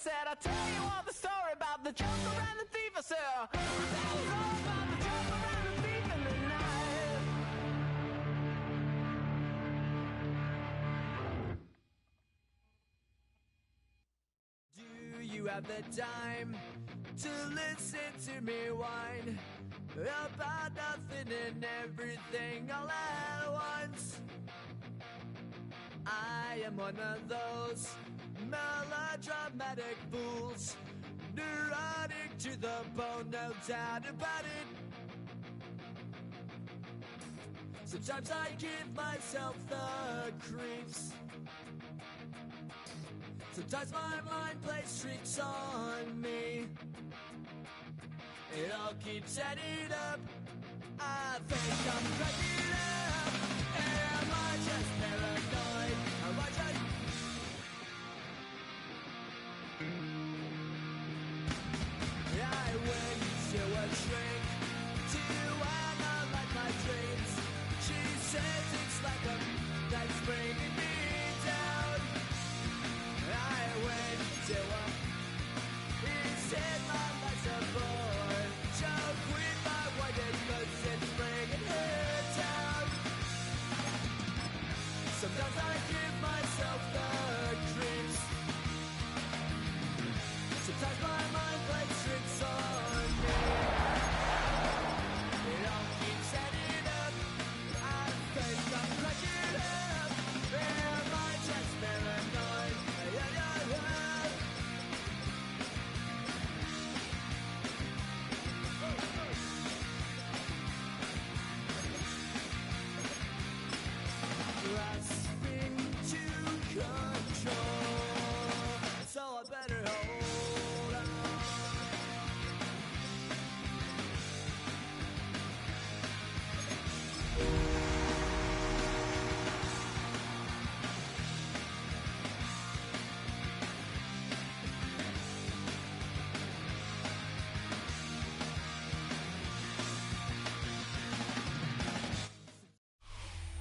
said, I'll tell you all the story about the joker and the thief. I said, that was all about the joker and the thief in the night. Do you have the time to listen to me whine about nothing and everything all at once? I am one of those melodramatic fools, neurotic to the bone, no doubt about it. Sometimes I give myself the creeps. Sometimes my mind plays tricks on me. It all keeps adding up. I think I'm cracking up. Am I just paranoid? Am I just... I went to a shrink to analyze my dreams. She says it's like a that's bringing me down. I went to a... He said my life's a bore. Joke with my wife because it's bringing her down. Sometimes I give myself the creeps. Sometimes my mind plays tricks on me. It all keeps adding up. I think I'm cracking up. Am I just paranoid? Yeah, yeah, yeah. Grasping to control, so I better hold on.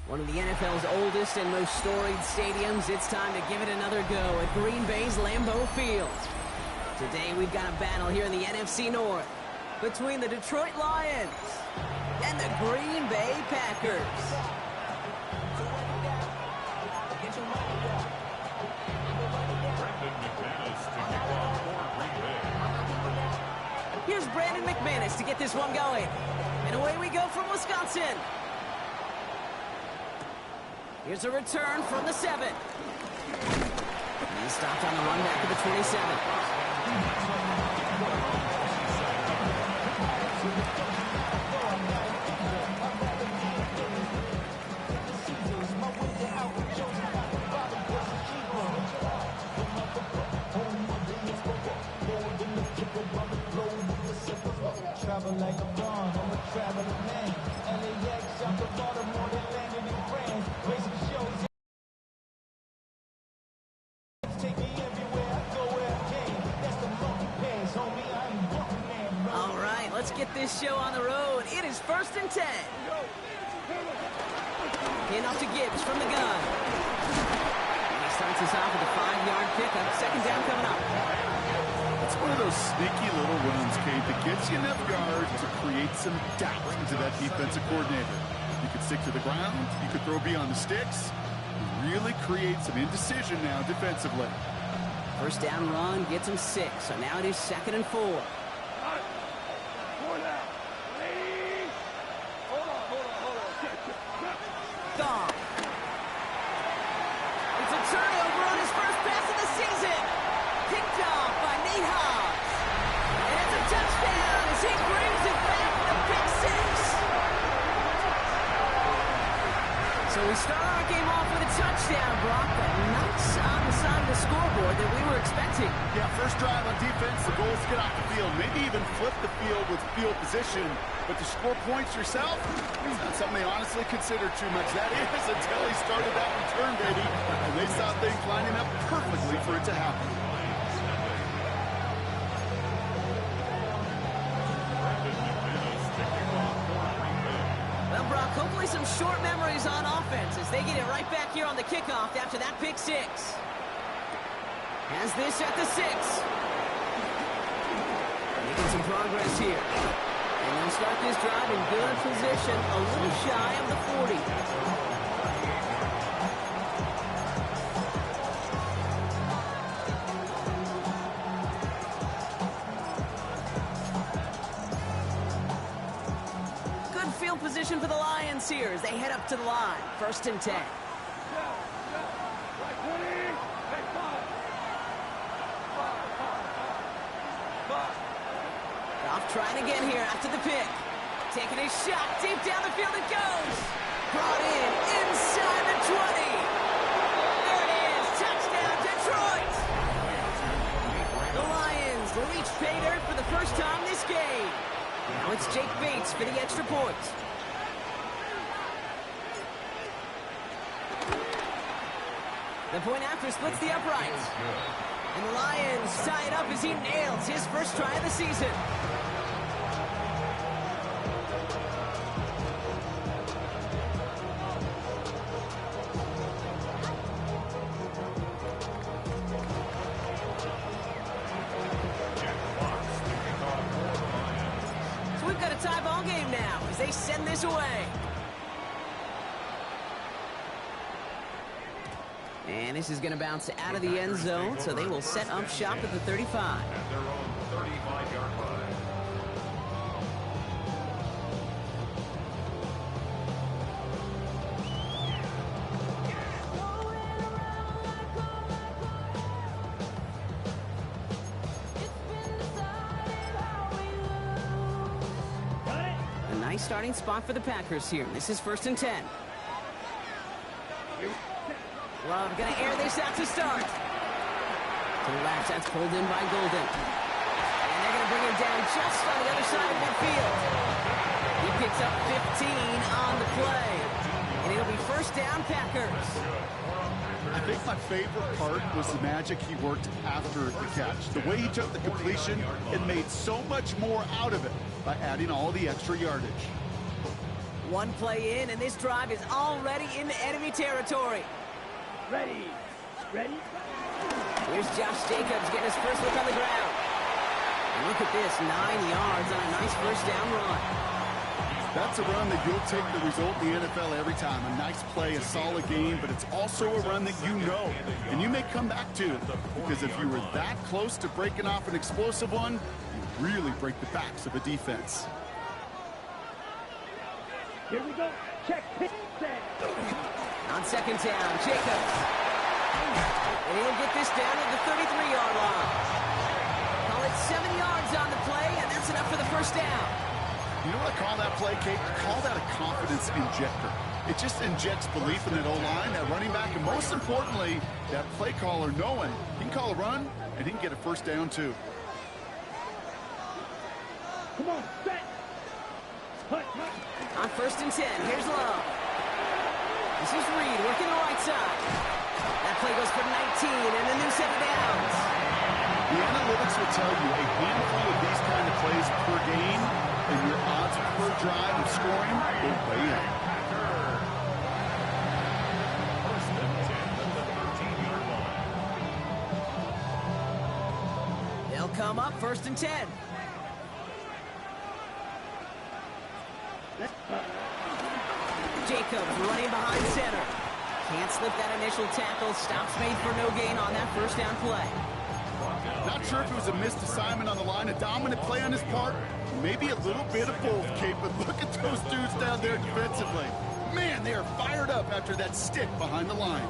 One of the NFL's oldest and most storied stadiums, it's time to give it another go at Green Bay's Lambeau Field. Today we've got a battle here in the NFC North between the Detroit Lions and the Green Bay Packers. Here's Brandon McManus to get this one going. And away we go from Wisconsin. Here's a return from the 7. He's stopped on the run back to the 27. Travel like a bond, I'm a traveling man. LAX, I'm the Baltimore, they landed in France. Racing shows. Take me everywhere, I go where I can. That's the monkey pass, homie, I'm walking man. All right, let's get this show on the road. It is 1st and 10. In off to Gibbs from the gun. And he starts us off with a 5-yard pickup. Second down coming up. It's one of those sneaky little runs, Kate, that gets you enough yards to create some doubt into that defensive coordinator. You could stick to the ground. You could throw beyond the sticks. Really create some indecision now defensively. First down run gets him 6. So now it is 2nd and 4. Gone. It's a turnover on his first pass of the season. Picked off by Nate Hobbs. And it's a touchdown as he brings it back with a pick 6. So we start our game off with a touchdown, Brock, but not on the side of the scoreboard that we were expecting. Yeah, first drive on defense, the goal is to get off the field, maybe even flip the field with field position. But to score points yourself, it's not something they honestly consider too much. That is until he started that return, baby. And they saw things lining up perfectly for it to happen. Well, Brock, hopefully some short memories on offense as they get it right back here on the kickoff after that pick 6. Has this at the 6. Making some progress here. And they'll start this drive in good position, a little shy of the 40. Good field position for the Lions here as they head up to the line. 1st and 10. Trying again here after the pick. Taking a shot deep down the field it goes. Brought in inside the 20. There it is. Touchdown, Detroit. The Lions reach pay dirt for the first time this game. Now it's Jake Bates for the extra point. The point after splits the uprights. And the Lions tie it up as he nails his first try of the season. So we've got a tie ball game now as they send this away. And this is going to bounce out of the end zone, so they will set up shop at the 35. At their own 35-yard line. A nice starting spot for the Packers here. This is 1st and 10. Love gonna air this out to start. To the left, that's pulled in by Golden. And they're gonna bring him down just on the other side of midfield. He picks up 15 on the play. And it'll be 1st down, Packers. I think my favorite part was the magic he worked after the catch. The way he took the completion and made so much more out of it by adding all the extra yardage. One play in, and this drive is already into enemy territory. Ready. Here's Josh Jacobs getting his first look on the ground. And look at this, 9 yards on a nice 1st down run. That's a run that you'll take the result in the NFL every time. A nice play, a solid game, but it's also a run that you know, and you may come back to. Because if you were that close to breaking off an explosive one, you really break the backs of a defense. Here we go. Check. On 2nd down, Jacobs. And he'll get this down to the 33-yard line. Call it 7 yards on the play, and that's enough for the 1st down. You know what I call that play, Kate? I call that a confidence injector. It just injects belief in that O-line, that running back, and most importantly, that play caller knowing he can call a run, and he can get a 1st down, too. Come on, set. On 1st and 10, here's Love. This is Reed working the right side. That play goes for 19 and a new set of downs. The analytics will tell you a handful of these kind of plays per game, and your odds per drive of scoring go way up. First and 10 at the 13-yard line. They'll come up 1st and 10. Jacobs running behind center. Can't slip that initial tackle. Stops made for no gain on that 1st down play. Not sure if it was a missed assignment on the line, a dominant play on his part, maybe a little bit of both, Kate, but look at those dudes down there defensively. Man, they are fired up after that stick behind the line.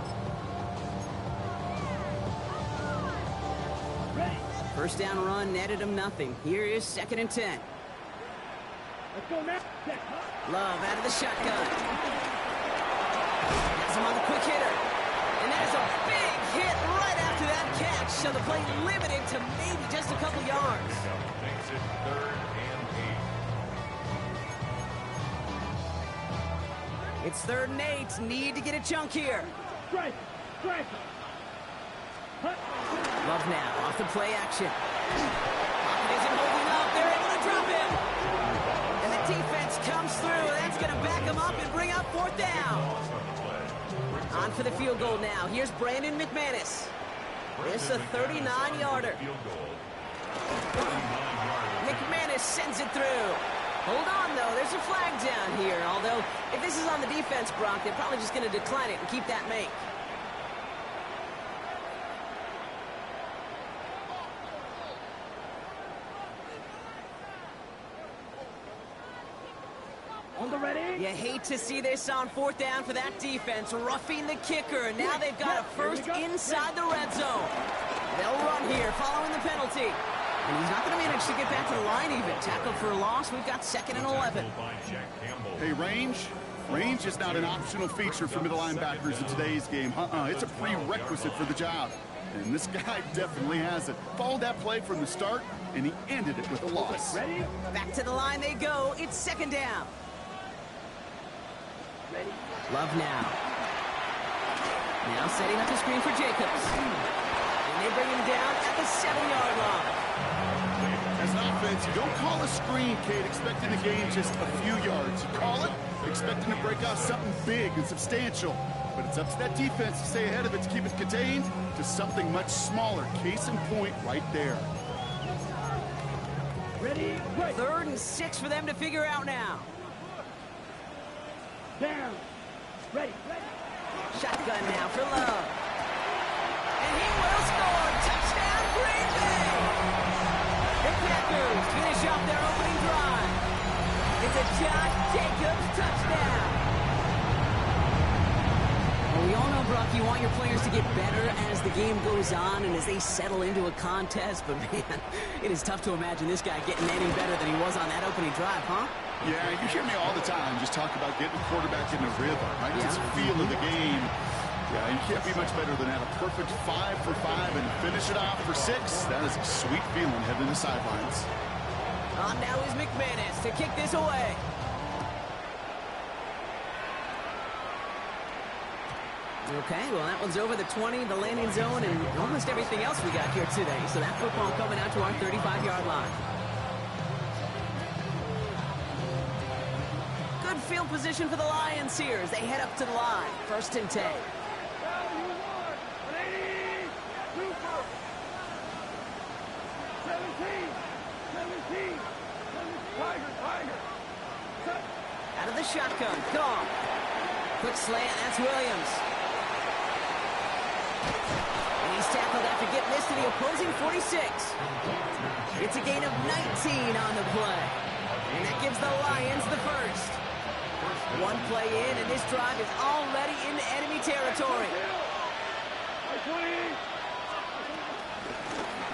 1st down run netted him nothing. Here is 2nd and 10. Let's go now. Love out of the shotgun. Has him on the quick hitter. And there's a big hit right after that catch. So the play limited to maybe just a couple yards. Makes it 3rd and 8. It's 3rd and 8. Need to get a chunk here. Strike. Love now off the play action. Pocket isn't holding up. They're able to drop him. And the defense comes through. That's going to back him up and bring up 4th down. On for the field goal now. Here's Brandon McManus. It's a 39-yarder. McManus sends it through. Hold on, though. There's a flag down here. Although, if this is on the defense, Brock, they're probably just going to decline it and keep that make. You hate to see this on 4th down for that defense, roughing the kicker. Now they've got a first inside the red zone. They'll run here following the penalty. And he's not going to manage to get back to the line even. Tackled for a loss. We've got 2nd and 11. Hey, range is not an optional feature for middle linebackers in today's game. It's a prerequisite for the job. And this guy definitely has it. Followed that play from the start, and he ended it with a loss. Back to the line they go. It's 2nd down. Love now. Now setting up the screen for Jacobs. And they bring him down at the 7-yard line. As an offense, you don't call a screen, Kate, expecting to gain just a few yards. You call it expecting to break off something big and substantial. But it's up to that defense to stay ahead of it, to keep it contained to something much smaller. Case in point right there. Ready? 3rd and 6 for them to figure out now. Down. Ready. Shotgun now for Love. And he will score. Touchdown, Green Bay. The Packers finish off their opening drive. It's a Josh Jacobs touchdown. Well, we all know, Brock, you want your players to get better as the game goes on and as they settle into a contest. But, man, it is tough to imagine this guy getting any better than he was on that opening drive, huh? Yeah, you hear me all the time just talk about getting the quarterback in a rhythm, right? Just feel of the game. Yeah, you can't be much better than that. A perfect 5 for 5 and finish it off for 6. That is a sweet feeling heading to the sidelines. On now is McManus to kick this away. Okay, well, that one's over the 20, the landing zone, and almost everything else we got here today. So that football coming out to our 35-yard line. Good field position for the Lions here as they head up to the line. 1st and 10. Out of the shotgun, gone. Quick slant, that's Williams. And he's tackled after getting this to the opposing 46. It's a gain of 19 on the play. And that gives the Lions the first. One play in, and this drive is already into enemy territory.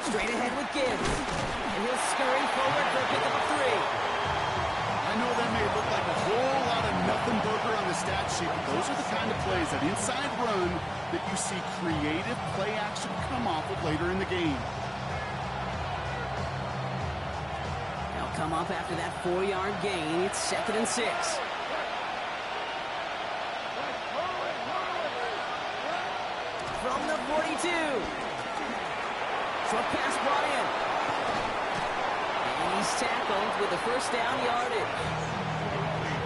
Straight ahead with Gibbs. And he'll scurry forward for a pick of 3. I know that may look like a whole lot of nothing burger on the stat sheet, but those are the kind of plays, that inside run, that you see creative play action come off of later in the game. They'll come up after that 4-yard gain. It's 2nd and 6. From the 42. Short pass brought in. And he's tackled with the 1st down yardage.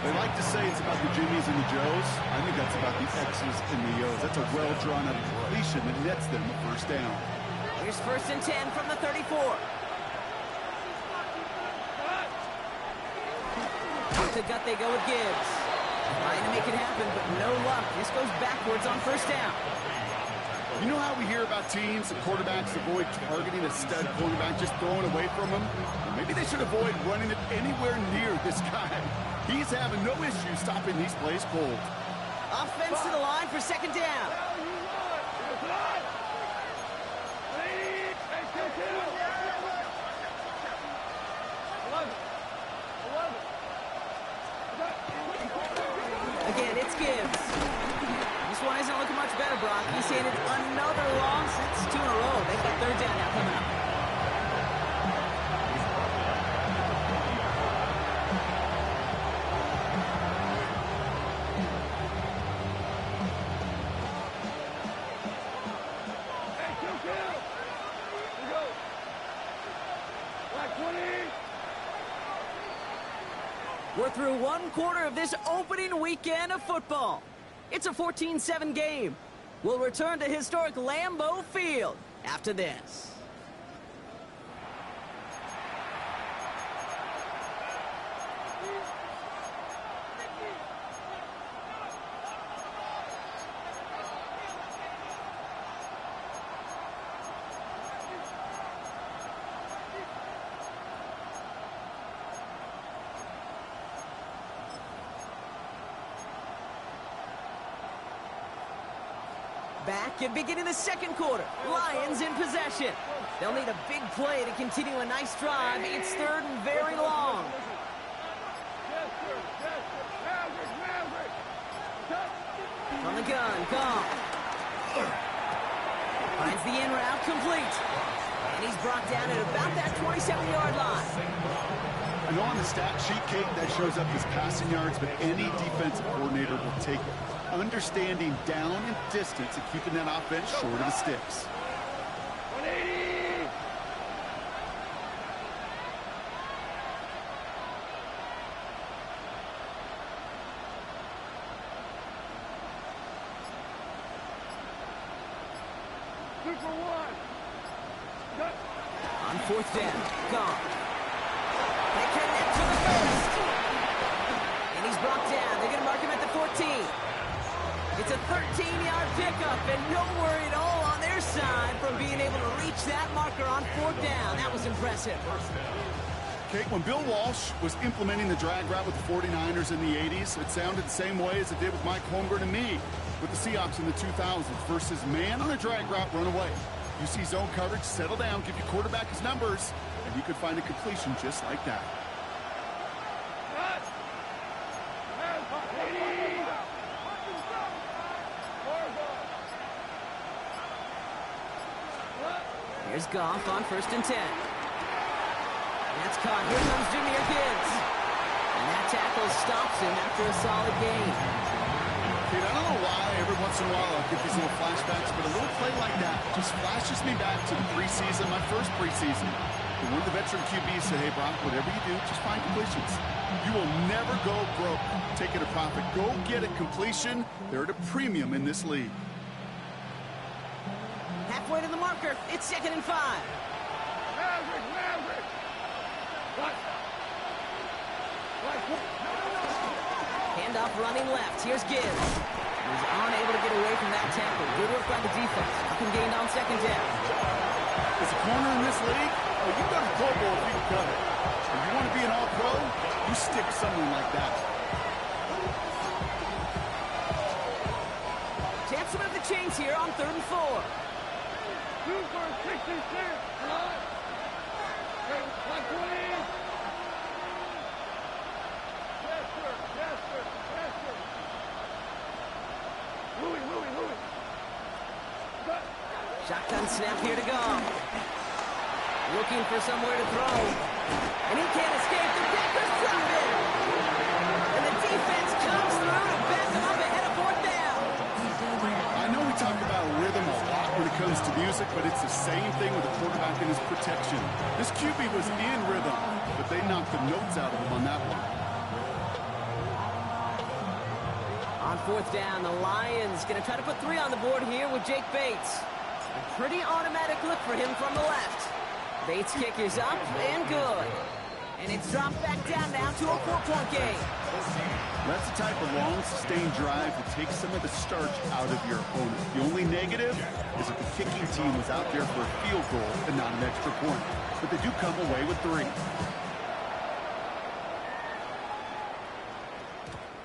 They like to say it's about the Jimmies and the Joes. I think that's about the X's and the O's. That's a well-drawn-out completion that nets them the 1st down. Here's 1st and 10 from the 34. With the gut, they go with Gibbs. Trying to make it happen, but no luck. This goes backwards on 1st down. You know how we hear about teams and quarterbacks avoid targeting a stud quarterback, just throwing away from him? Well, maybe they should avoid running it anywhere near this guy. He's having no issue stopping these plays cold. Offense to the line for 2nd down. Again, it's Gibbs. This one isn't looking much better, Brock. He's handed another loss. It's 2 in a row. They've got 3rd down now coming up. We're through 1 quarter of this opening weekend of football. It's a 14-7 game. We'll return to historic Lambeau Field after this. Back and beginning the second quarter. Lions in possession. They'll need a big play to continue a nice drive. It's third and very long. From the gun, Goff. Finds the in route complete. And he's brought down at about that 27-yard line. I know on the stat sheet, Kate, that shows up as passing yards, but any defensive coordinator will take it. Understanding down and distance and keeping that offense short of the sticks. 180! Super one! On fourth down, gone. They connect to the first. And he's brought down. They're going to mark him at the 14. It's a 13-yard pickup, and no worry at all on their side from being able to reach that marker on fourth down. That was impressive. Kate, when Bill Walsh was implementing the drag route with the 49ers in the 80s, it sounded the same way as it did with Mike Holmgren and me with the Seahawks in the 2000s versus man on a drag route, run away. You see zone coverage, settle down, give your quarterback his numbers, and you could find a completion just like that. Here's Goff on 1st and 10. That's caught. Here comes Jahmyr Gibbs. And that tackle stops him after a solid gain. Kate, I don't know why every once in a while I'll get these little flashbacks, but a little play like that just flashes me back to the preseason, my first preseason. And one of the veteran QBs said, hey, Brock, whatever you do, just find completions. You will never go broke taking a profit. Go get a completion. They're at a premium in this league. Halfway to the marker. It's 2nd and 5. Maverick! What? Handoff running left. Here's Gibbs. He's unable to get away from that tackle. Good work by the defense. Up and gained on 2nd down. As a corner in this league, well, you go to the Pro Bowl if you can cut it. If you want to be an all-pro, you stick someone like that. Taps him at the chains here on 3rd and 4. 2 for 66. Like 20. Yes, sir. Louis. Shotgun snap here to go. Looking for somewhere to throw. And he can't escape. The Packers drop it. And the defense comes through to back them up ahead of 4th down. I know we talk about rhythm a lot when it comes to music, but it's the same thing with the quarterback and his protection. This QB was in rhythm, but they knocked the notes out of him on that one. On 4th down, the Lions going to try to put 3 on the board here with Jake Bates. A pretty automatic look for him from the left. Bates' kick is up and good. And it's dropped back down now to a 4-point game. That's the type of long, sustained drive that takes some of the starch out of your opponent. The only negative is if the kicking team was out there for a field goal and not an extra point. But they do come away with 3.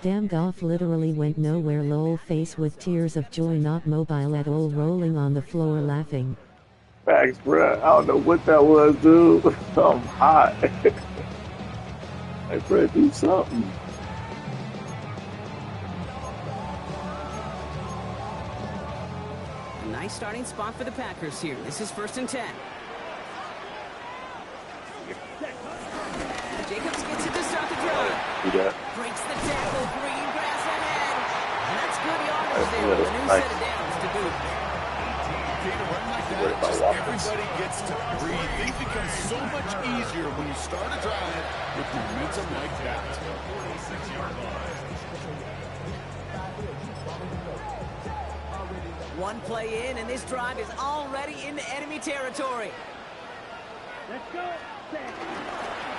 Damn, Goff literally went nowhere, lol, face with tears of joy, not mobile at all, rolling on the floor laughing. Facts, bruh. I don't know what that was, dude. I'm hot. Hey, bruh, do something. A nice starting spot for the Packers here. This is 1st and 10. Jacobs gets it to start the drive. Breaks the tackle, green grass ahead. And that's good yardage there with a new set of downs to boot. Peter, running like that, just everybody gets to breathe. Things become so much easier when you start a drive with momentum like that. 46-yard line. One play in, and this drive is already into enemy territory. Let's go.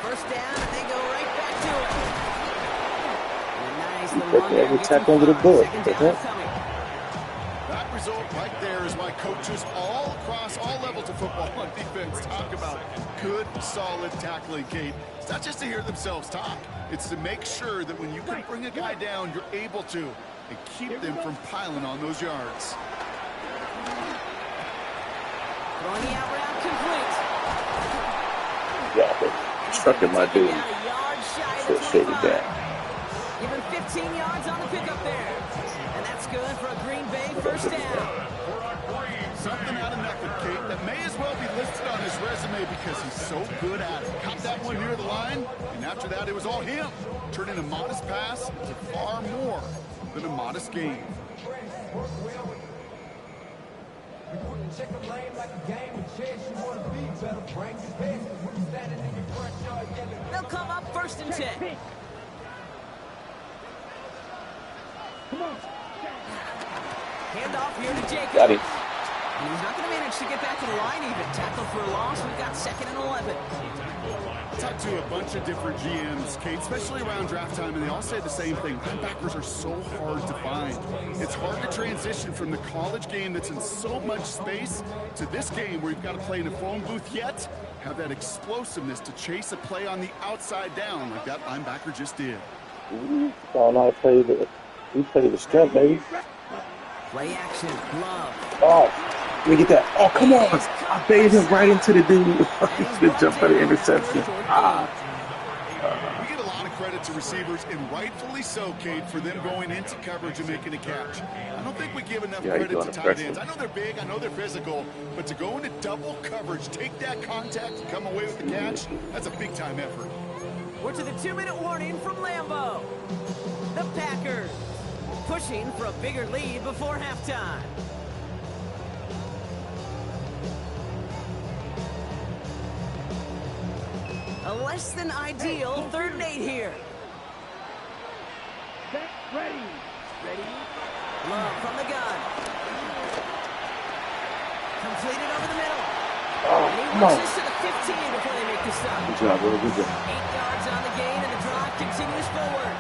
First down, and they go right back to it. Nice little Take run there. every Gets tackle him under the five. bullet. Second That's down it. coming. That result right there is why coaches all across all levels of football on defense talk about good, solid tackling, Kate. It's not just to hear themselves talk. It's to make sure that when you can bring a guy down, you're able to, and keep them from piling on those yards. Throwing the out route complete. Yeah, but stuck in my dude. Down a yard shy of Should the shake it 25. down. Give him 15 yards on the pickup there. And that's good for a Green Bay first down. Something out of nothing, Kate, that may as well be listed on his resume because he's so good at it. Caught that one near the line, and after that, it was all him. Turning a modest pass to far more than a modest gain. They'll come up first and 10. Hand off here to Jacobs. Got it. And he's not going to manage to get back to the line even. Tackle for a loss. We've got 2nd and 11. I talked to a bunch of different GMs, Kate, especially around draft time, and they all say the same thing. Linebackers are so hard to find. It's hard to transition from the college game that's in so much space to this game where you've got to play in a phone booth yet have that explosiveness to chase a play on the outside down like that linebacker just did. Ooh, I know how to play we play the strength, baby. Play action. Love. Oh, let me get that. Oh, come on. I baited him right into the dude. He's going to jump for the interception. We get a lot of credit to receivers, and rightfully so, Kate, for them going into coverage and making a catch. I don't think we give enough credit to tight ends. I know they're big, I know they're physical, but to go into double coverage, take that contact, and come away with the catch, that's a big-time effort. We're to the 2-minute warning from Lambeau. The Packers pushing for a bigger lead before halftime. A less than ideal 3rd and 8 here. Ready. Love from the gun. Completed over the middle. Oh, And he come on. rushes to the 15 before they make the stop. Good job, bro. Good job. 8 yards on the gain, and the drive continues forward.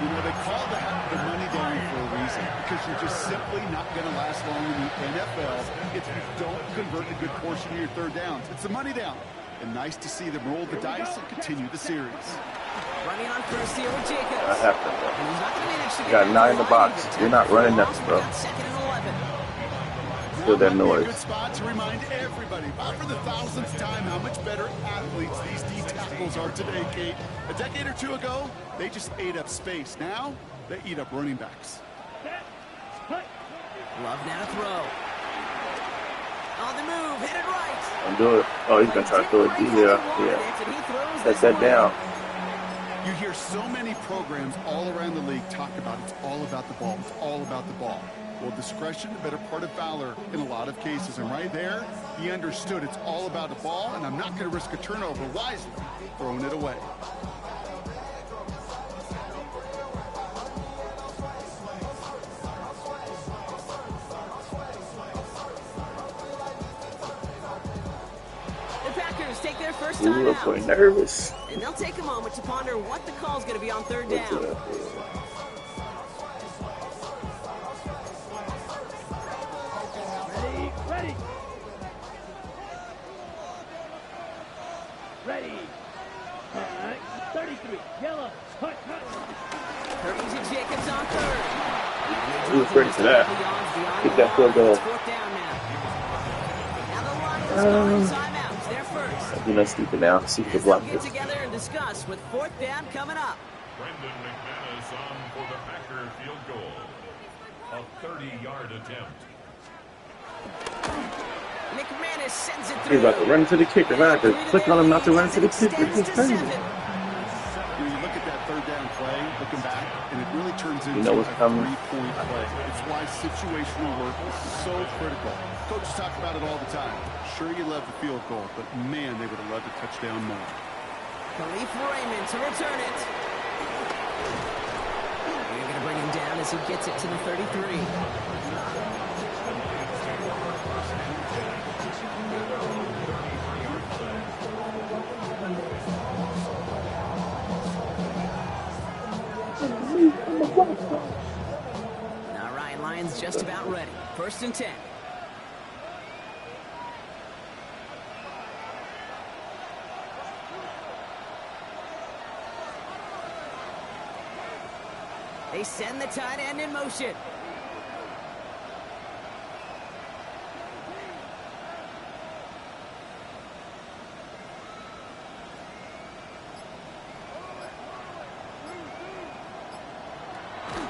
You know, they call that the money down for a reason, because you're just simply not going to last long in the NFL if you don't convert a good portion of your 3rd downs. It's the money down. And nice to see them roll the dice and continue the series. Running on first here with Jacobs. That happened, bro. And he's not going to manage to You get got back 9 to in the line box. either. You're not running Tackle nothing, for a bro. loss. We've got 2nd and 11. Feel that Might be a noise. good spot to remind everybody, about for the 1000th time, how much better athletes these D tackles are today, Kate. A decade or two ago, they just ate up space. Now, they eat up running backs. Love now to throw. On the move, headed right. Don't do it. Oh, he's going to try to throw it. Yeah. Set that down. You hear so many programs all around the league talk about it's all about the ball. It's all about the ball. Well, discretion, the better part of valor in a lot of cases. And right there, he understood it's all about the ball, and I'm not going to risk a turnover wisely, throwing it away. The Packers take their first Ooh, time I'm pretty out. nervous. And they'll take a moment to ponder what the call is going to be on 3rd down. Ready. 33. Yellow. Hut. Hurries and Jacobs on 3rd. He was ready for that. Get that field goal. 4th down now. Now the Lions calling timeouts. They're first. You know, sleeping now. See if they As block they'll get this. together and discuss with 4th down coming up. Brendan McManus on for the Packer field goal. A 30-yard attempt. McManus sends it He's through. about to run into the kicker. I have to click on him not to run into the kicker. Extends He's to crazy. 7. When you look at that 3rd down play, looking back, and it really turns into know what's a coming. 3-point play. It's why situational work is so critical. Coaches talk about it all the time. Sure, you love the field goal, but man, they would have loved a touchdown more. Khalif Raymond to return it. They're going to bring him down as he gets it to the 33. All right, Lions just about ready. 1st and 10. They send the tight end in motion.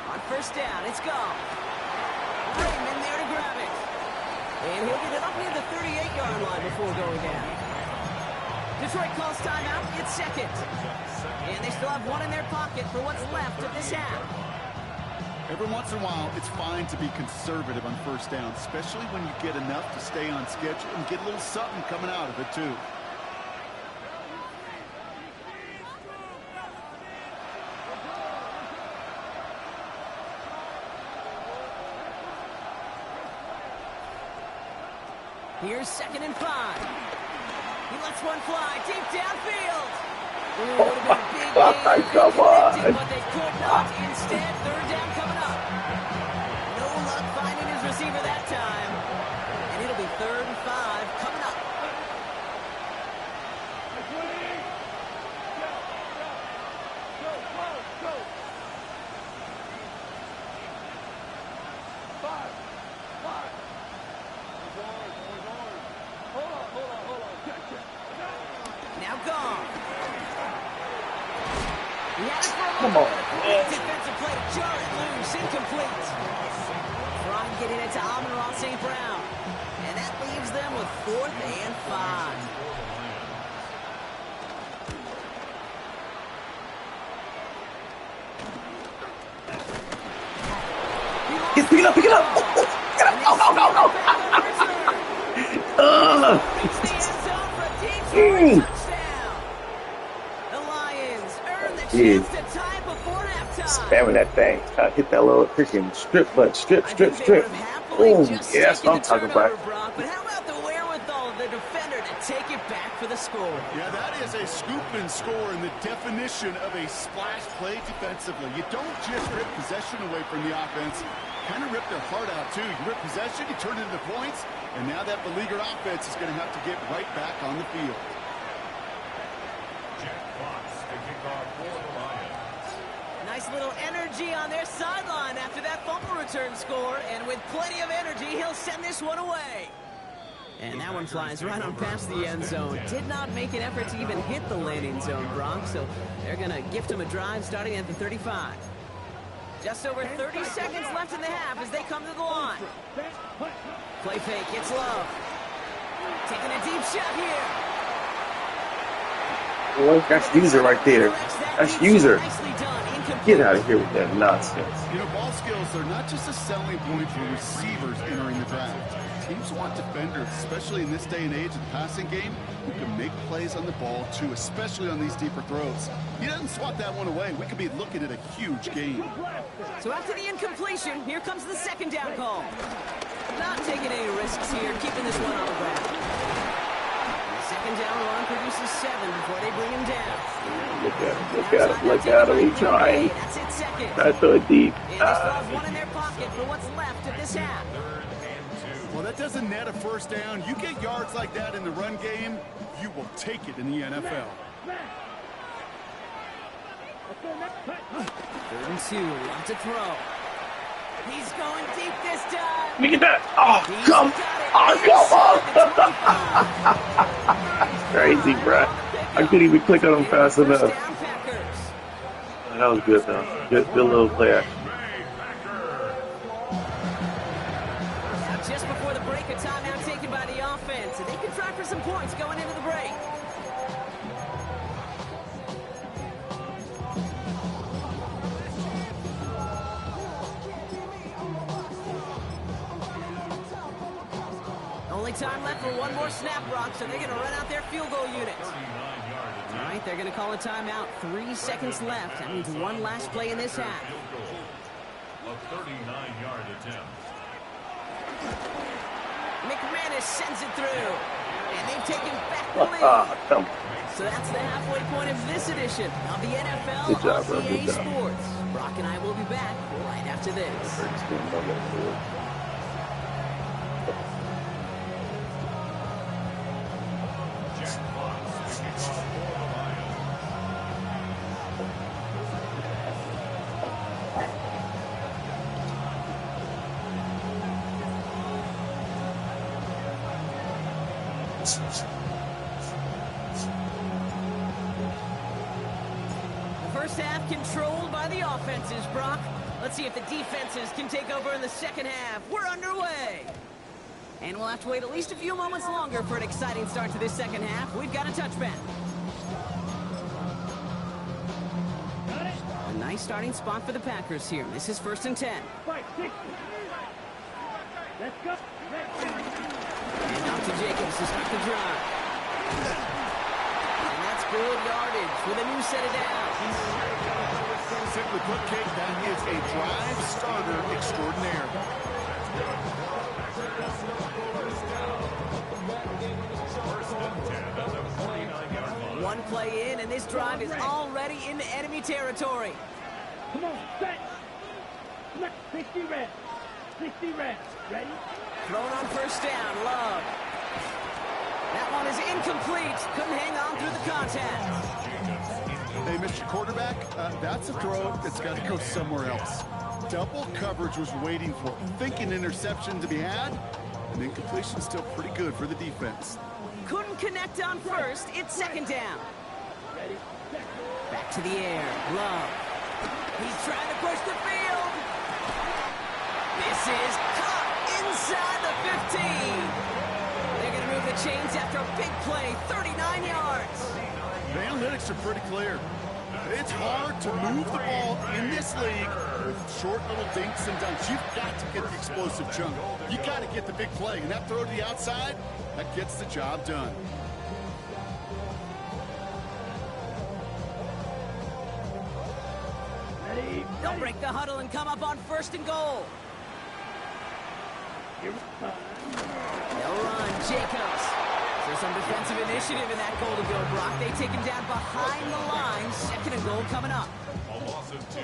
On 1st down, it's gone. Raymond there to grab it. And he'll get it up near the 38-yard line before going down. Detroit calls timeout. It's 2nd. And they still have one in their pocket for what's left of this half. Every once in a while, it's fine to be conservative on 1st down, especially when you get enough to stay on schedule and get a little something coming out of it, too. Here's 2nd and 5. He lets one fly deep downfield. Ooh, would have been a big gain if they connected, but they could not. Instead, 3rd down coming up. No luck finding his receiver that time. And it'll be 3rd and 5 coming up. Now gone. He had it for a Come moment. on. Defensive play to jar it loose. Incomplete. Trying getting it to Amon-Ra St. Brown. And that leaves them with 4th and 5. Pick it up, pick it up. Jeez. Spamming that thing. Hit that little freaking strip button. Strip. Boom. Yeah, that's what I'm talking about. But how about the wherewithal of the defender to take it back for the score? Yeah, that is a scoop and score in the definition of a splash play defensively. You don't just rip possession away from the offense. Kind of rip their heart out, too. You rip possession, you turn it into points, and now that beleaguered offense is going to have to get right back on the field. Nice little energy on their sideline after that fumble return score, and with plenty of energy, he'll send this one away. And that one flies right on past the end zone. Did not make an effort to even hit the landing zone, Brock, so they're going to gift him a drive starting at the 35. Just over 30 seconds left in the half as they come to the line. Play fake, it's Love. Taking a deep shot here. Boy, that's user right there. That's user. Nicely done. Get out of here with that nonsense. You know, ball skills are not just a selling point for receivers entering the draft. Teams want defenders, especially in this day and age of the passing game, who can make plays on the ball, too, especially on these deeper throws. He doesn't swat that one away. We could be looking at a huge game. So after the incompletion, here comes the 2nd down call. Not taking any risks here, keeping this one on the ground. The 2nd down run produces 7 before they bring him down. Look at him. He's trying. That's it, 2nd. Try to throw it deep. And they still have one in their pocket for what's left of this half. Well, that doesn't net a 1st down. You get yards like that in the run game, you will take it in the NFL. 3rd and 2, want to throw. He's going deep this time. Let me get that. Oh, come on. Crazy, bro. I couldn't even click on him fast enough. That was good, though. Good little player. Just before the break, a timeout taken by the offense, and they can try for some points going into the break. Only time left for one more snap, Brock, so they're going to run out their field goal unit. All right, they're going to call a timeout. 3 seconds left. That means one last play in this half. A 39-yard attempt. McManus sends it through. And they've taken back the lead. Come on. So that's the halfway point of this edition of the NFL Good job, bro. on Good EA job. Sports. Brock and I will be back right after this. The first half controlled by the offenses, Brock. Let's see if the defenses can take over in the second half. We're underway. And we'll have to wait at least a few moments longer for an exciting start to this second half. We've got a touchback. A nice starting spot for the Packers here. This is 1st and 10. Let's go. And out to Jacobs to start the drive. And that's good yardage with a new set of downs. Simply put, Kate, that is a drive starter extraordinaire. One play in, and this drive is already into enemy territory. Come on, set. 60 reps. 60 reps. Ready? Thrown on first down, Love. That one is incomplete. Couldn't hang on through the contact. Hey, Mr. Quarterback, that's a throw that's got to go somewhere else. Double coverage was waiting for thinking interception to be had, and incompletion still pretty good for the defense. Couldn't connect on first. It's second down. Back to the air. Love. He's trying to push the field. This is caught inside the 15. They're going to move the chains after a big play. 39 yards. The analytics are pretty clear. It's hard to move the ball in this league with short little dinks and dunks. You've got to get the explosive chunk. You got to get the big play. And that throw to the outside, that gets the job done. They'll break the huddle and come up on 1st and goal. They'll run. Jacobs. There's some defensive initiative in that goal to go, Brock. They take him down behind the line. 2nd and goal coming up.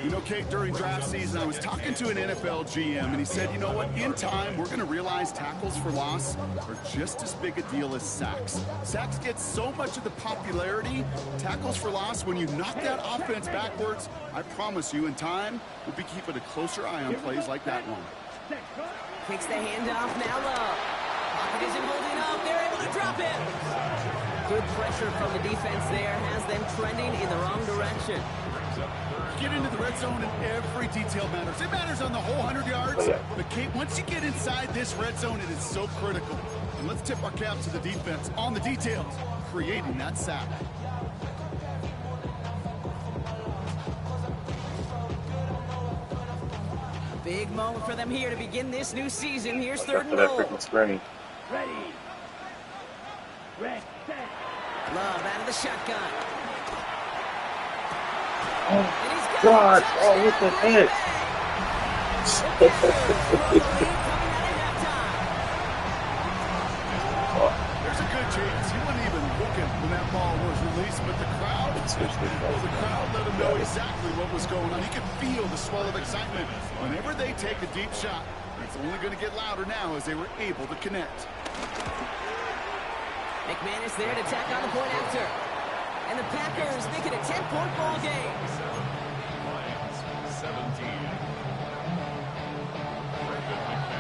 You know, Kate, during draft season, I was talking to an NFL GM, and he said, you know what, in time, we're going to realize tackles for loss are just as big a deal as sacks. Sacks get so much of the popularity. Tackles for loss, when you knock that offense backwards, I promise you, in time, we'll be keeping a closer eye on plays like that one. Takes the handoff, now Love. Pocket isn't holding up. They're able to drop it. Good pressure from the defense there has them trending in the wrong direction. Get into the red zone and every detail matters. It matters on the whole 100 yards. But, Kate, once you get inside this red zone, it is so critical. And let's tip our cap to the defense on the details, creating that sack. Big moment for them here to begin this new season. Here's 3rd and That goal. freaking screen. Ready. Red, set. Love out of the shotgun. Oh, God. Oh, what the heck? There's a good chance he wasn't even looking when that ball was released, but the crowd, the crowd let him know exactly what was going on. He could feel the swell of excitement. Whenever they take a deep shot, it's only going to get louder now as they were able to connect. McManus there to tack on the point after. And the Packers make it a 10-point ball game. 17.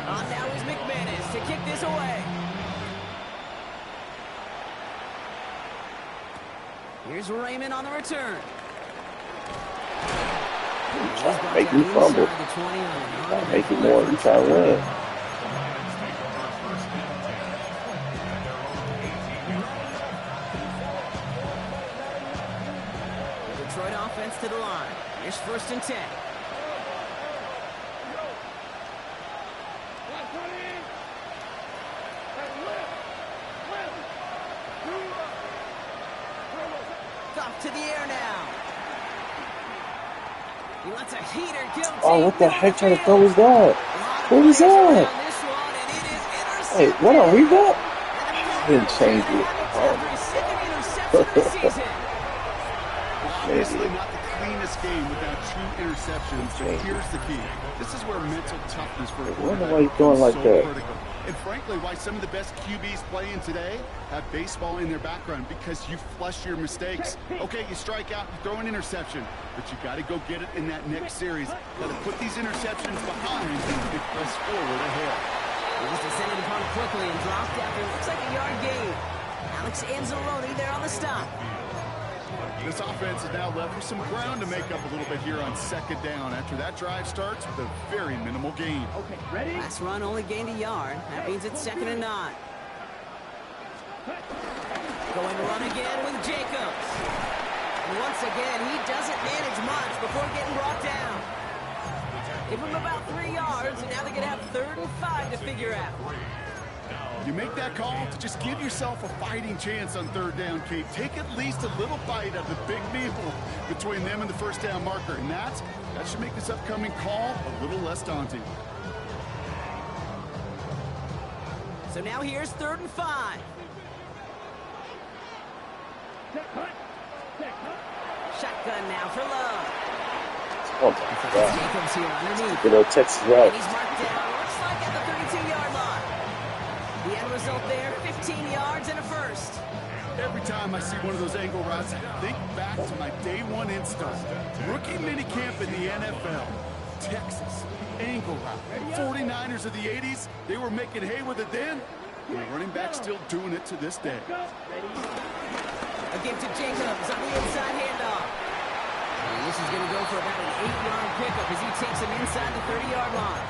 On now is McManus to kick this away. Here's Raymond on the return. Make you fumble. Make it more. You try to win. Detroit offense to the line. Here's 1st and 10. Off to the air now. He lets a heater go. Oh, what the heck kind of throw was that? What was that? Hey, what are we got? Didn't change it. Obviously not the cleanest game without 2 interceptions, but here's the key. This is where mental toughness for a quarterback becomes so critical. And frankly, why some of the best QBs playing today have baseball in their background, because you flush your mistakes. Okay, you strike out, you throw an interception, but you got to go get it in that next series. Got to put these interceptions behind and press forward ahead. He was descended upon quickly and dropped after it looks like a yard gain. Alex Anzalone there on the stop. This offense is now left with some ground to make up a little bit here on 2nd down after that drive starts with a very minimal gain. Okay, ready? Last run only gained a yard. That means it's 2nd and 9. Going to run again with Jacobs. And once again, he doesn't manage much before getting brought down. Give him about 3 yards, and now they're going to have 3rd and 5 to figure out. You make that call to just give yourself a fighting chance on 3rd down, Kate. Take at least a little bite of the big meal between them and the 1st down marker. And that should make this upcoming call a little less daunting. So now here's 3rd and 5. Shotgun now for Love. Oh my God. Jacobs here underneath. Good old Texas route. And he's marked down. Looks like at the 32-yard line. The end result there, 15 yards and a 1st. Every time I see one of those angle routes, I think back to my day 1 instinct. Rookie minicamp in the NFL. Texas, angle route. 49ers of the 80s, they were making hay with it then. The running back still doing it to this day. A give to Jacobs on the inside handoff. And this is going to go for about an 8-yard pickup as he takes him inside the 30-yard line.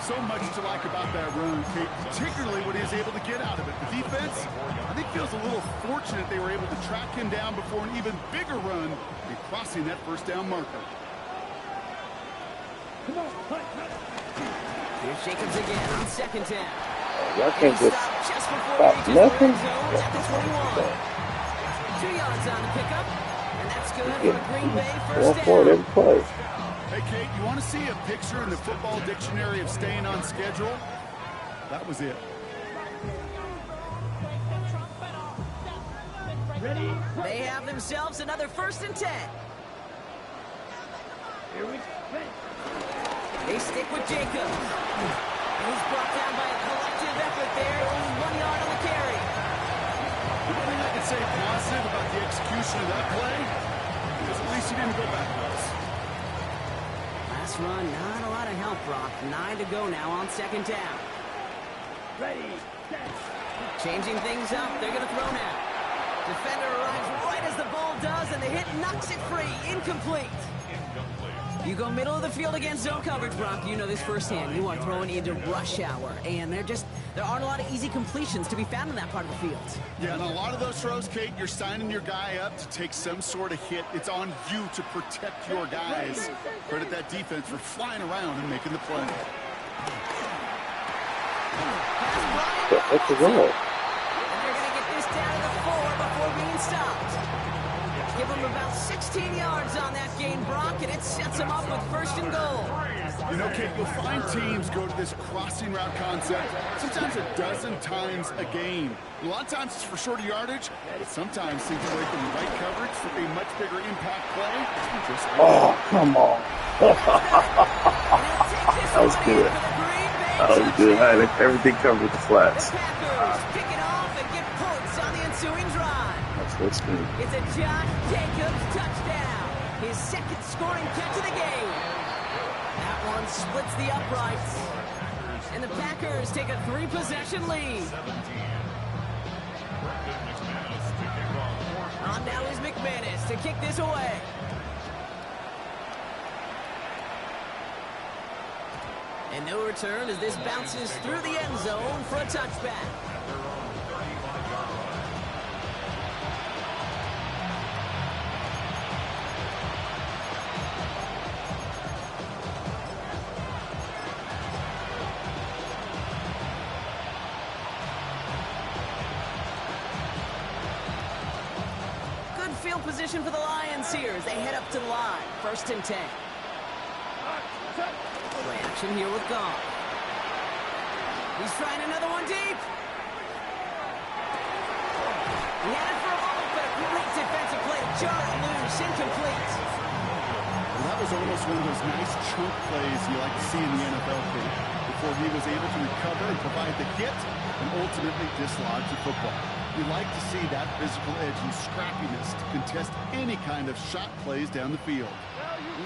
So much to like about that run, Kate, particularly what he was able to get out of it. The defense, I think, feels a little fortunate they were able to track him down before an even bigger run in crossing that 1st down marker. Here's Jacobs again on 2nd down. Y'all can't just stop nothing. 2 yards on the pickup, and that's good for a Green Bay 1st down. For every play. Hey, Kate, you want to see a picture in the football dictionary of staying on schedule? That was it. Ready? They have themselves another 1st and 10. Here we go. They stick with Jacobs. He's brought down by a collective effort there. Only 1 yard on the carry. The only thing I can say positive about the execution of that play is at least he didn't go backwards. Last run, not a lot of help, Brock. 9 to go now on 2nd down. Ready, set. Changing things up. They're going to throw now. Defender arrives right as the ball does, and the hit knocks it free. Incomplete. You go middle of the field against zone coverage, Brock. You know this firsthand. You are throwing into rush hour, and there aren't a lot of easy completions to be found in that part of the field. Yeah, and a lot of those throws, Kate, you're signing your guy up to take some sort of hit. It's on you to protect your guys. Credit that defense for flying around and making the play. That's a goal. And they're going to get this down to the 4 before being stopped. Give them about 16 yards on that gain, Brock, and it sets them up with 1st and goal. You know, Kate, you'll find teams go to this crossing route concept sometimes a dozen times a game. A lot of times it's for shorter yardage, but sometimes things away from the right coverage for a much bigger impact play. Just come on. That was good. That was good. I had everything covered with the flats. The Packers pick it off and get points on the ensuing drive. That's good. It's a Josh Jacobs touchdown. His 2nd scoring catch of the game. That one splits the uprights. And the Packers take a 3-possession lead. On now is McManus to kick this away. And no return as this bounces through the end zone for a touchback. Field position for the Lions here as they head up to the line. 1st and 10. Play action here with Goff. He's trying another one deep. He had it for a moment, but a great defensive play to jar it loose, incomplete. Well, that was almost one of those nice chunk plays you like to see in the NFL game, before he was able to recover and provide the hit and ultimately dislodge the football. You like to see that physical edge and scrappiness to contest any kind of shot plays down the field.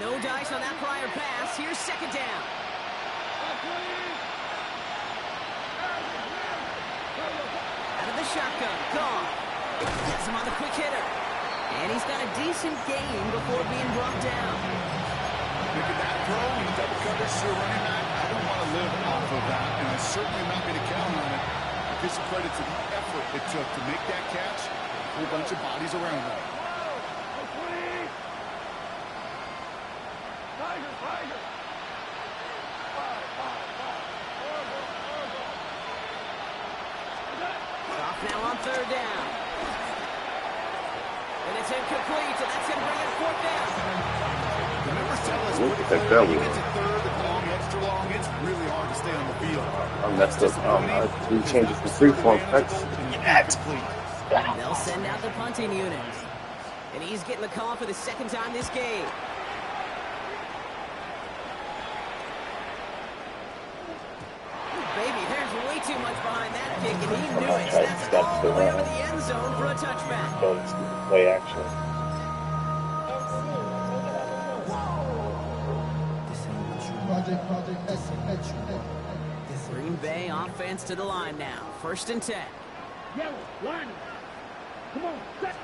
No dice on that prior pass. Here's second down. Out of the shotgun. Gone. Gets him on the quick hitter. And he's got a decent gain before being brought down. Making that throw and double coverage to a running back, I don't want to live off of that, and I certainly am not going to count on it. Give some credit to the effort it took to make that catch. A whole bunch of bodies around him. Off now on third down. And it's incomplete, and that's going to bring it fourth down. The numbers tell us Look when at that belly. you get to third and long, extra long, it's really hard to stay on the field. I messed up. We changed it to free-form cuts. They'll send out the punting unit. And he's getting the call for the second time this game. Baby, there's way too much behind that kick, and he knew it. That's all the way over the end zone for a touchback. Play action. Green Bay offense to the line now. First and 10. Yellow, line. Come on, set.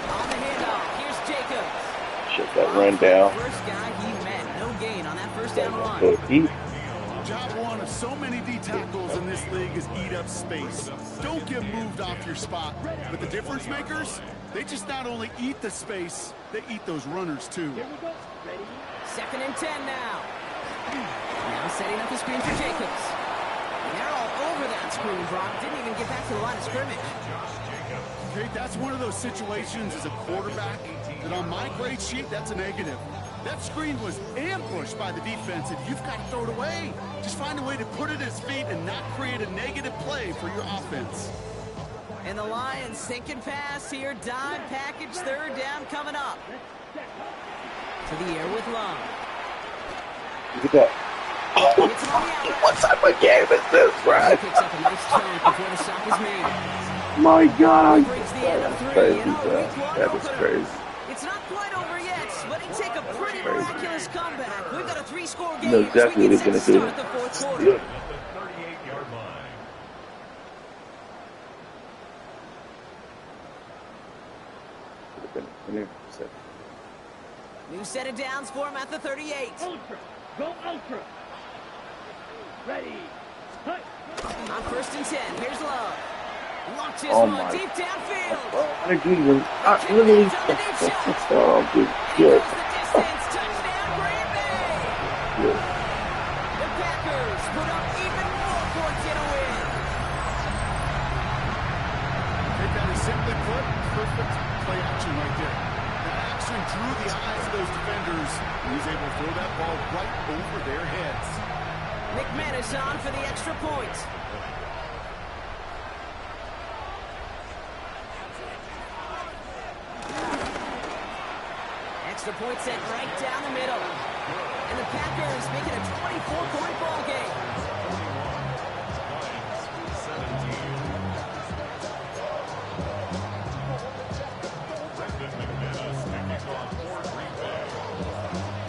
On the handoff, here's Jacobs. Shut that run down. First guy he met. No gain on that first down run. Go deep. Job one of so many D tackles in this league is eat up space. Don't get moved off your spot. But the difference makers, they just not only eat the space, they eat those runners too. Second and 10 now. Now setting up the screen for Jacobs. And they're all over that screen, Brock. Didn't even get back to the line of scrimmage. Okay, that's one of those situations as a quarterback that on my grade sheet, that's a negative. That screen was ambushed by the defense, and you've got to throw it away. Just find a way to put it at his feet and not create a negative play for your offense. And the Lions sinking pass here. Dive package, third down coming up. To the air with Love. Look at that. Oh, what type of game is this, Brad? Picks up a nice chunk before the stop is made. My God. Breaks the end of That's three. crazy, And bro. week one That is opener. crazy. It's not quite over yet, but it take a pretty miraculous comeback. We've got a 3-score game. You know exactly what he's going to do. Start the fourth quarter. Yeah. At the 38-yard line. New set of downs for him at the 38. Ultra. Go ultra. Ready. Hut. On first and 10, here's Love. Launches Oh one my. deep downfield. I agree with literally. Oh, good. Good. Goes the distance. Touchdown, Green Bay. Good. The Packers put up even more points in a win. Take that as simply put, perfect play action right there. The action drew the eyes of those defenders, and he's able to throw that ball right over their heads. McManus on for the extra point. Extra point set right down the middle. And the Packers make it a 24-point ball game.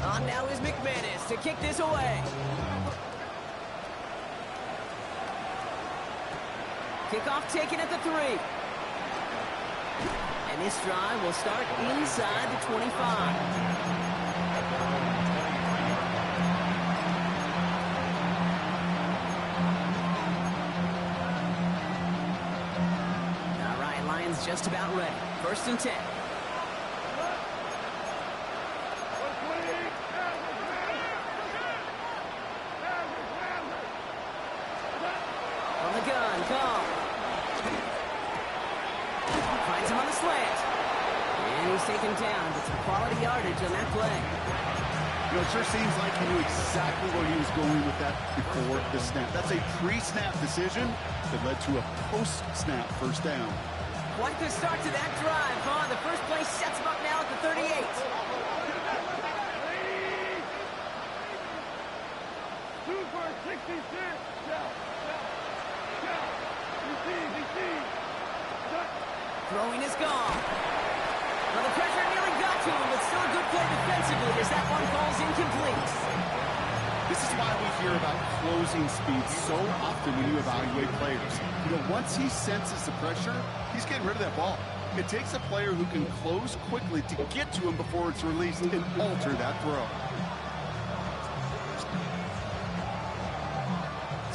On now is McManus to kick this away. Kickoff taken at the 3. And this drive will start inside the 25. All right, Lions just about ready. First and 10. On the gun, call. Finds him on the slant. And he's taken down, but some quality yardage on that play. You know, it sure seems like he knew exactly where he was going with that before the snap. That's a pre-snap decision that led to a post-snap first down. Quite the start to that drive, huh? The first play sets him up now at the 38. Throwing is gone. Well, the pressure nearly got to him, but still a good play defensively as that one falls incomplete. This is why we hear about closing speed so often when you evaluate players. You know, once he senses the pressure, he's getting rid of that ball. It takes a player who can close quickly to get to him before it's released and alter that throw.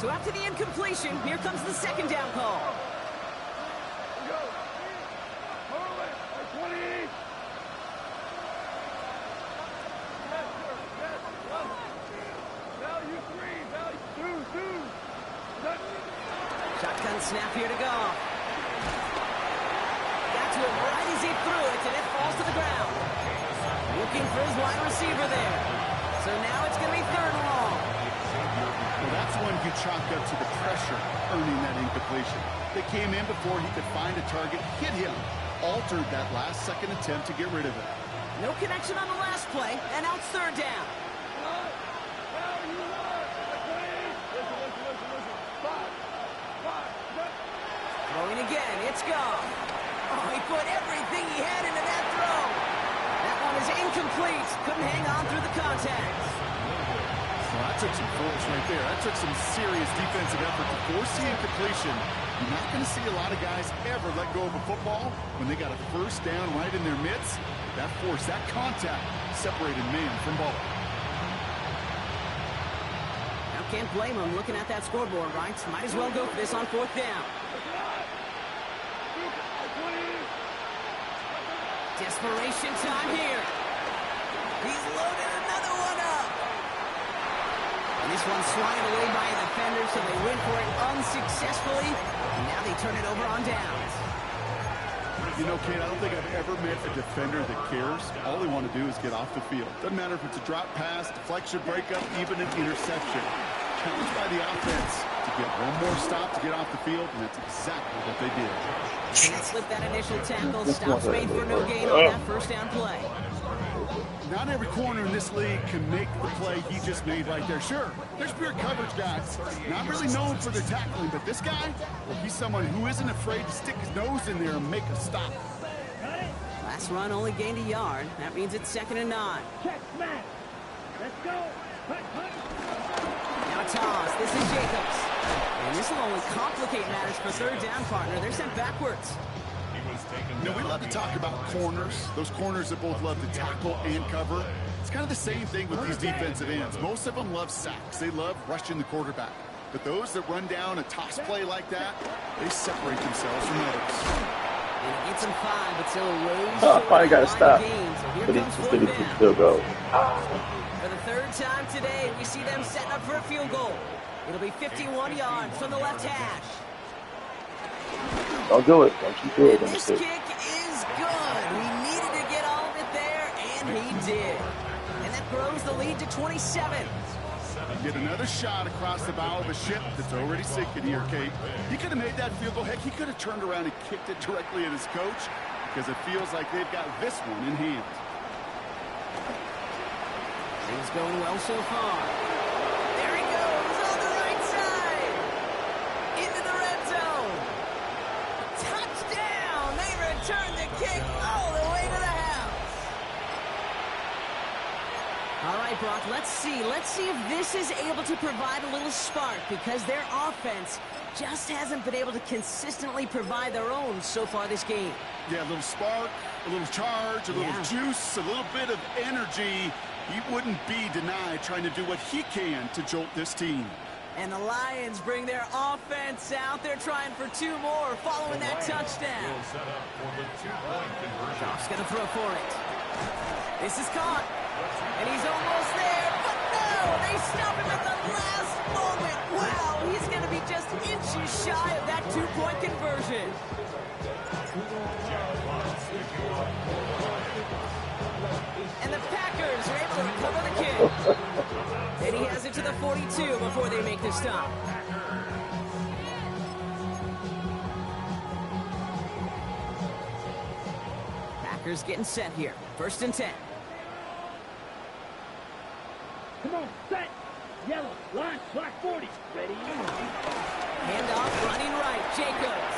So after the incompletion, here comes the second down call. Shotgun snap here to go. Got to him right as he threw it, and it falls to the ground. Looking for his wide receiver there. So now it's going to be third and long. Well, that's one you chalk up to the pressure earning that incompletion. They came in before he could find a target, hit him, altered that last-second attempt to get rid of it. No connection on the last play, and now it's third down. Throwing again, it's gone. Oh, he put everything he had into that throw. That one is incomplete. Couldn't hang on through the contact. Well, that took some force right there. That took some serious defensive effort to force the incompletion. You're not going to see a lot of guys ever let go of a football when they got a first down right in their midst. That force, that contact, separated man from ball. Now can't blame him looking at that scoreboard, right? Might as well go for this on fourth down. Desperation time here. He's loaded another one up. And this one's swung away by a defender, so they went for it unsuccessfully. And now they turn it over on downs. You know, Kate, I don't think I've ever met a defender that cares. All they want to do is get off the field. Doesn't matter if it's a drop pass, deflection, breakup, even an interception. Challenged by the offense to get one more stop to get off the field, and that's exactly what they did. Can't slip that initial tackle. Stops made for no gain on that first down play. Not every corner in this league can make the play he just made right there. Sure, there's pure coverage guys. Not really known for their tackling, but this guy, well, he's someone who isn't afraid to stick his nose in there and make a stop. Last run only gained a yard. That means it's 2nd and 9. Check, smash. Let's go. Now a toss. This is Jacobs. And this will only complicate matters for third down, partner. They're sent backwards. You know, we love to talk about corners, those corners that both love to tackle and cover. It's kind of the same thing with these defensive ends. Most of them love sacks. They love rushing the quarterback. But those that run down a toss play like that, they separate themselves from others. And it gets him 5, but still a ways Oh, finally got to stop. So here But comes he's fourth going to down. still go. For the third time today, we see them setting up for a field goal. It'll be 51 yards from the left hash. Don't do it. Don't you do it. And this kick is good. He needed to get all of it there, and he did. And that grows the lead to 27. Get another shot across the bow of a ship that's already sinking here, Kate. He could have made that field goal. Heck, he could have turned around and kicked it directly at his coach because it feels like they've got this one in hand. Things going well so far. There he goes on the right side. Into the red zone. Touchdown! They return the kick all the way to the house. All right, Brock, let's see. Let's see if this is able to provide a little spark because their offense just hasn't been able to consistently provide their own so far this game. Yeah, a little spark, a little charge, a little juice, a little bit of energy. He wouldn't be denied trying to do what he can to jolt this team. And the Lions bring their offense out. They're trying for 2 more following that touchdown. Goff's going to throw for it. This is caught. And he's almost there. But no, they stop him at the last moment. Wow, he's going to be just inches shy of that 2-point conversion. And the Packers are able to recover the kick. And he has it to the 42 before they make the stop. Packers getting set here. 1st and 10. Come on, set. Yellow, line, black 40. Ready? Handoff, running right, Jacobs.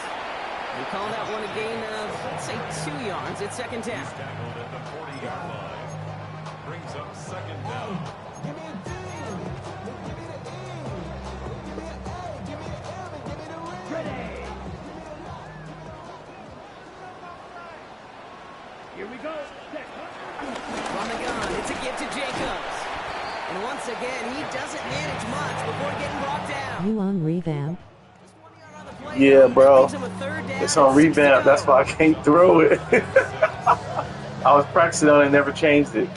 He called out one a gain of, let's say, 2 yards at 2nd down. He's tackled at the 40-yard line. Brings up 2nd down. Give me a D. Give me the E. Give me an A. Give me an M. And give me the ring. Ready. Here we go. Set. From the gun, it's a give to Jacobs. And once again, he doesn't manage much before getting brought down. You on revamp? Yeah, bro. It's on revamp. That's why I can't throw it. I was practicing on it and never changed it.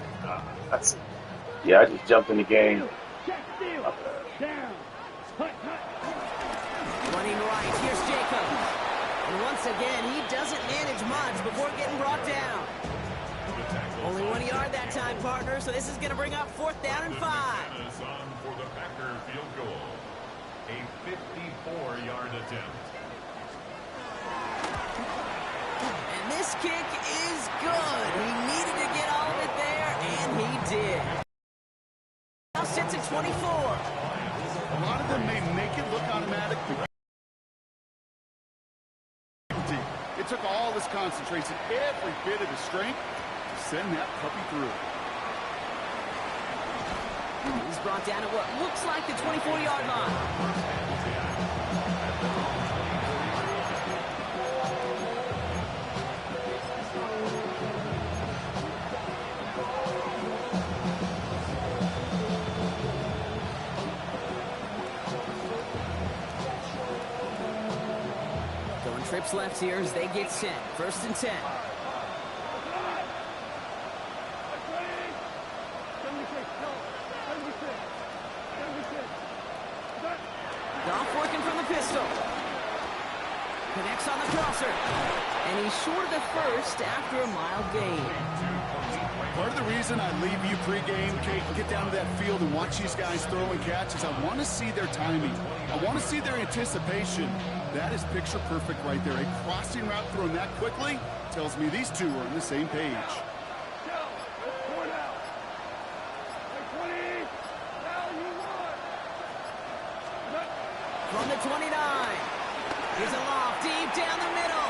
Yeah, I just jumped in the game. Check steal. Down. Hut, hut. Running right, here's Jacobs. And once again, he doesn't manage much before getting brought down. Only 1 yard that time, partner, so this is going to bring up 4th down and 5. Is on for the Packer field goal. A 54-yard attempt. And this kick is good. He needed to get all of it there, and he did. Now sits at 24. A lot of them may make it look automatic, but it took all his concentration, every bit of his strength, to send that puppy through. He's brought down at what looks like the 24-yard line. Going trips left here as they get set. 1st and 10. Goff working from the pistol. Connects on the crosser. And he's short of the first after a mild gain. Part of the reason I leave you pregame, Kate, and get down to that field and watch these guys throw and catch is I want to see their timing. I want to see their anticipation. That is picture perfect right there. A crossing route thrown that quickly tells me these two are on the same page. From the 29. Here's a loft deep down the middle.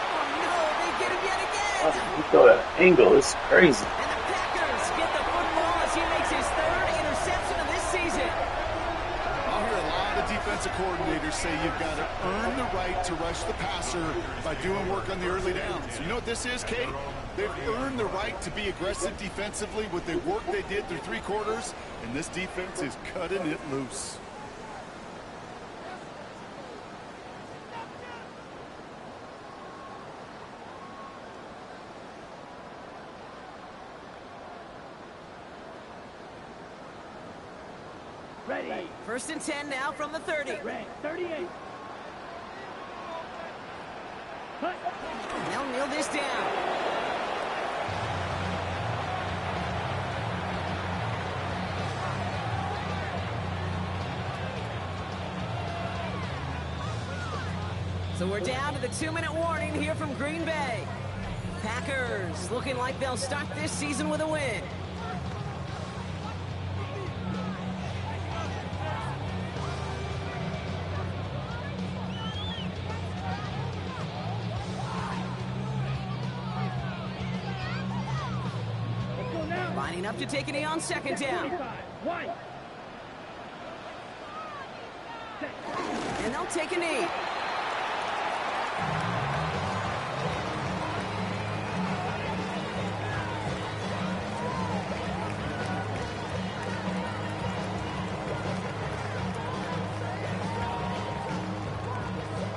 Oh no, they get him yet again. You throw that angle, it's crazy. And the Packers get the football as he makes his 3rd interception of this season. I'll hear a lot of defensive coordinators say you've got to earn the right to rush the passer by doing work on the early downs. You know what this is, Kate? They've earned the right to be aggressive defensively with the work they did through 3 quarters, and this defense is cutting it loose. Ready. 1st and 10 now from the 30. Red, 38. Hut. And they'll kneel this down. So we're down to the 2-minute warning here from Green Bay. Packers looking like they'll start this season with a win. Lining up to take a knee on 2nd down. White. And they'll take a knee.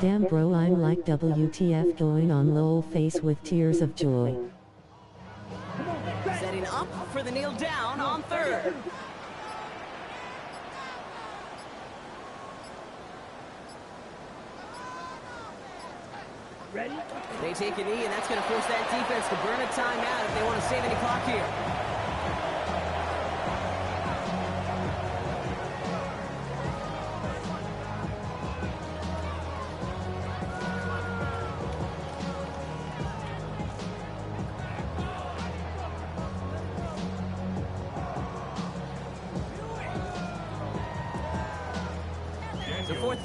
Damn bro, I'm like WTF going on lol face with tears of joy. Setting up for the kneel down on 3rd. Ready? They take a knee, and that's going to force that defense to burn a timeout if they want to save any clock here.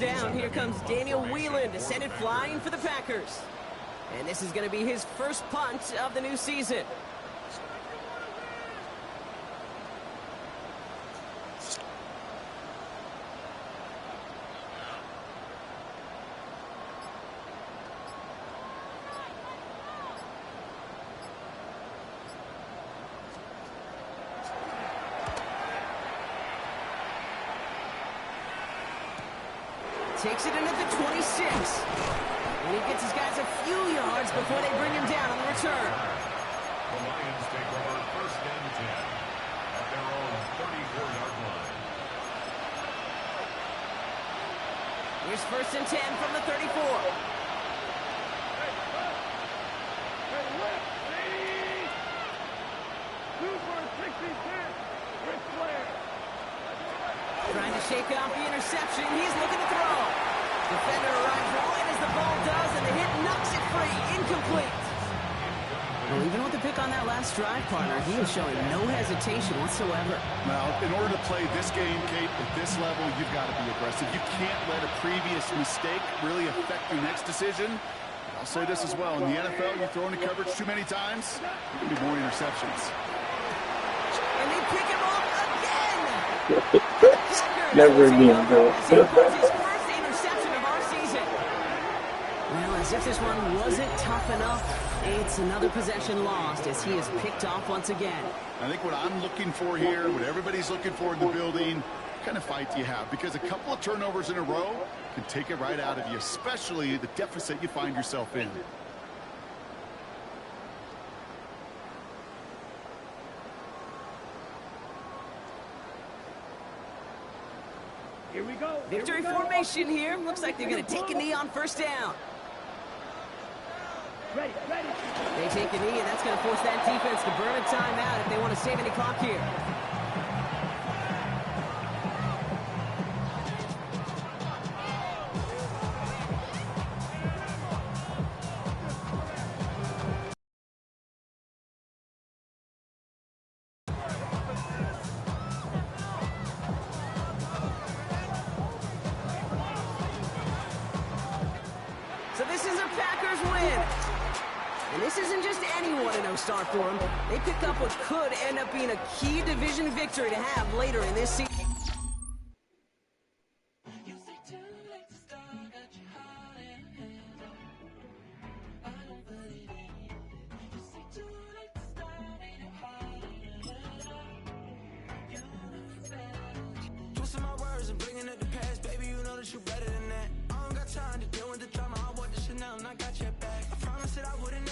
down, here comes Daniel Whelan to send it flying for the Packers. And this is going to be his first punt of the new season. Takes it in at the 26. And he gets his guys a few yards before they bring him down on the return. The Lions take over 1st and 10 at their own 34-yard line. Here's 1st and 10 from the 34. Trying to shake off the interception. He's looking to throw. Defender arrives right as the ball does, and the hit knocks it free. Incomplete. Well, even with the pick on that last drive, partner, he is showing no hesitation whatsoever. Well, in order to play this game, Kate, at this level, you've got to be aggressive. You can't let a previous mistake really affect your next decision. I'll say this as well. In the NFL, you throw into coverage too many times, there'll be more interceptions. And they pick him off again. Never again, bro. His first interception of our season. Well, as if this one wasn't tough enough, it's another possession lost as he is picked off once again. I think what I'm looking for here, what everybody's looking for in the building, what kind of fight do you have? Because a couple of turnovers in a row can take it right out of you, especially the deficit you find yourself in. Here we go. Victory formation here. Looks like they're going to take a knee on 1st down. Ready. They take a knee, and that's going to force that defense to burn a timeout if they want to save any clock here. So this is a Packers win. And this isn't just any 1-0 start for them. They pick up what could end up being a key division victory to have later in this season. Twisting my words and bringing up the past, baby, you know that you're better than that. I don't got time to deal with the drama. I want the Chanel and I got your back. I promise that I wouldn't